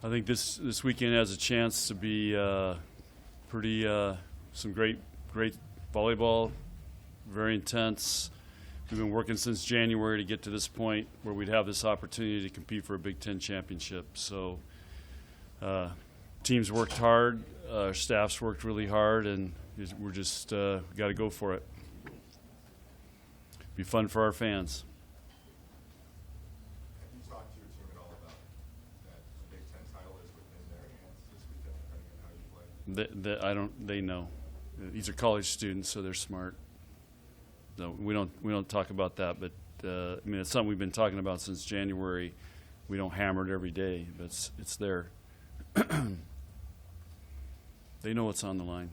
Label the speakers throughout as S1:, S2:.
S1: I think this weekend has a chance to be pretty some great volleyball, very intense. We've been working since January to get to this point where we'd have this opportunity to compete for a Big Ten championship. So teams worked hard, our staff's worked really hard, and we're just got to go for it. Be fun for our fans.
S2: Have you talked to your team at all about that the Big Ten title is within their hands this weekend, depending on how you play?
S1: They know. These are college students, so they're smart. No, we don't talk about that, but I mean, it's something we've been talking about since January. We don't hammer it every day, but it's there. They know what's on the line.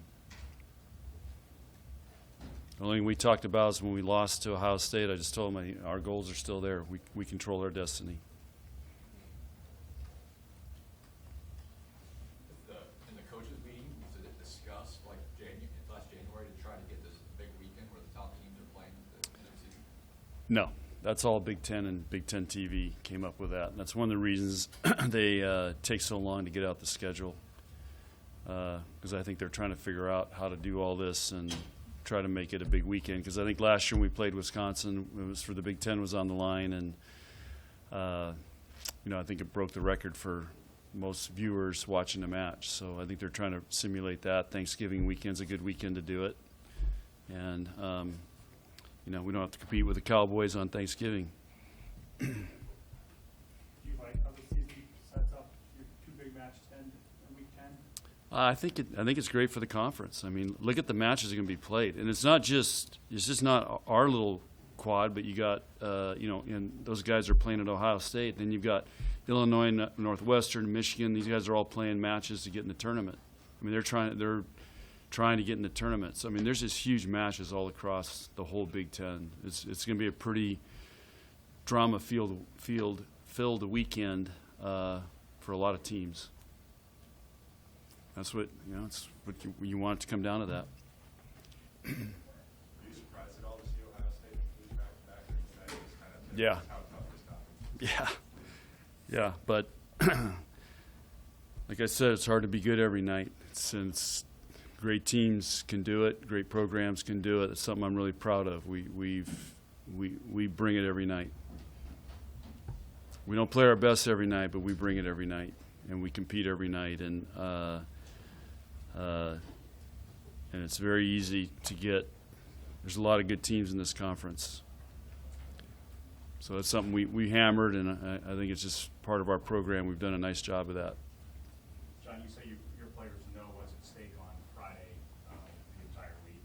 S1: The only thing we talked about is when we lost to Ohio State. I just told them our goals are still there. We control our destiny.
S3: In the coaches meeting, was it discussed like last January to try to get this big weekend where the top teams are playing the end of the season?
S1: No, that's all Big Ten and Big Ten TV came up with that. And that's one of the reasons they take so long to get out the schedule, because I think they're trying to figure out how to do all this and try to make it a big weekend. Because I think last year when we played Wisconsin, it was for the Big Ten was on the line, and I think it broke the record for most viewers watching the match. So I think they're trying to simulate that. Thanksgiving weekend's a good weekend to do it, and we don't have to compete with the Cowboys on Thanksgiving.
S4: Do you like how the season sets up your two big matches in week 10?
S1: I think it's great for the conference. I mean, look at the matches that are going to be played, and it's just not our little quad, but you got and those guys are playing at Ohio State. Then you've got Illinois, Northwestern, Michigan. These guys are all playing matches to get in the tournament. I mean, they're trying to get in the tournament. So I mean, there's just huge matches all across the whole Big Ten. It's going to be a pretty drama-filled weekend for a lot of teams. That's what it's what you want it to come down to that.
S2: Are you surprised at all to see Ohio State lose back-to-back? That is kind of
S1: Yeah.
S2: how tough this conference is.
S1: Yeah, but like I said, it's hard to be good every night. Since great teams can do it, great programs can do it. It's something I'm really proud of. We bring it every night. We don't play our best every night, but we bring it every night, and we compete every night, and it's very easy to get. There's a lot of good teams in this conference. So it's something we hammered, and I think it's just part of our program. We've done a nice job of that.
S4: John, you say your players know what's at stake on Friday the entire week.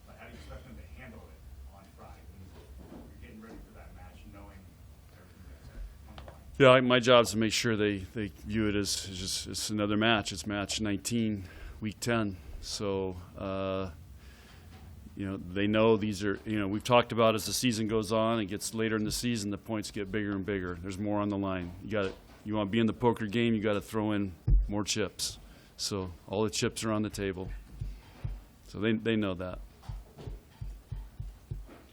S4: But how do you expect them to handle it on Friday when you're getting ready for that match, knowing everything that's on the line?
S1: Yeah, my job is to make sure they view it as just it's another match. It's match 19, week 10. So they know these are. We've talked about as the season goes on, it gets later in the season, the points get bigger and bigger. There's more on the line. You want to be in the poker game, you got to throw in more chips. So all the chips are on the table. So they know that.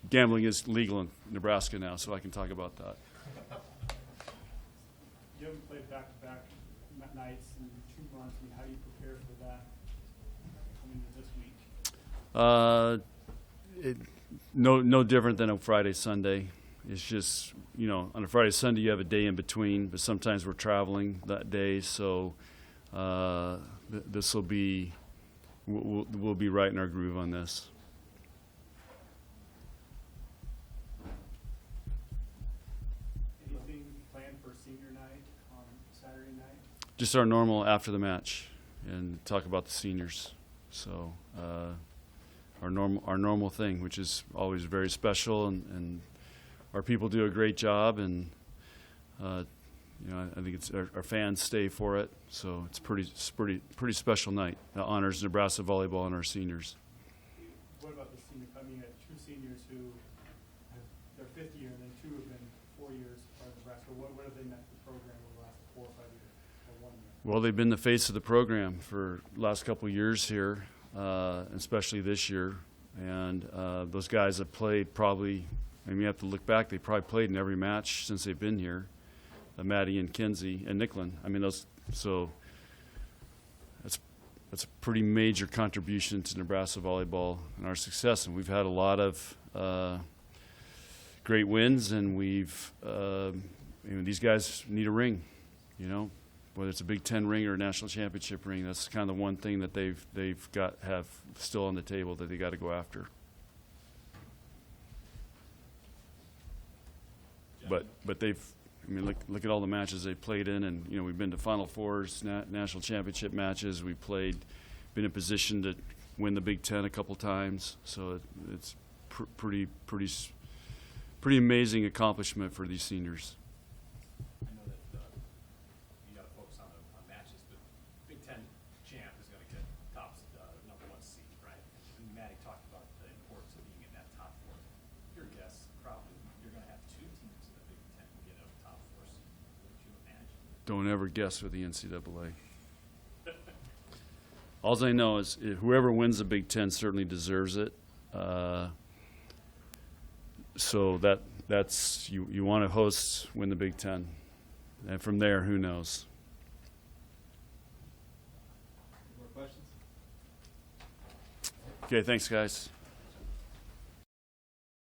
S1: Gambling is legal in Nebraska now, so I can talk about that.
S4: You haven't played back-to-back nights in 2 months. I mean, how do you prepare for that coming into this week?
S1: No different than a Friday, Sunday. It's just, on a Friday, Sunday you have a day in between, but sometimes we're traveling that day, so this will be, we'll be right in our groove on this.
S4: Anything planned for senior night on Saturday night?
S1: Just our normal after the match and talk about the seniors. So our normal thing, which is always very special, and our people do a great job, and I think it's our fans stay for it. So it's pretty special night. That honors Nebraska Volleyball and our seniors.
S4: What about the senior? I mean, two seniors who have their fifth year, and then two have been 4 years part of Nebraska. What have they meant to the program over the last 4 or 5 years, or 1 year?
S1: Well, they've been the face of the program for the last couple of years here, especially this year. And those guys have played probably, you have to look back, they probably played in every match since they've been here. Maddie and Kinsey and Nicklin. I mean, So that's a pretty major contribution to Nebraska volleyball and our success. And we've had a lot of great wins, and these guys need a ring, whether it's a Big Ten ring or a national championship ring. That's kind of the one thing that they've have still on the table that they got to go after. But they've, look at all the matches they played in, and we've been to Final Fours, national championship matches. We been in position to win the Big Ten a couple times. So it's pretty amazing accomplishment for these seniors.
S5: I know that you got to focus on matches, but Big Ten champ is going to get top number 1 seed, right? And Maddie talked about the importance of being in that top 4. Your guess, probably you're going to have 2 teams in the Big Ten who get a top 4 seed. Wouldn't you imagine?
S1: Don't ever guess with the NCAA. All I know is whoever wins the Big Ten certainly deserves it. So that's you want to host, win the Big Ten, and from there, who knows?
S6: More questions?
S1: Okay, thanks, guys.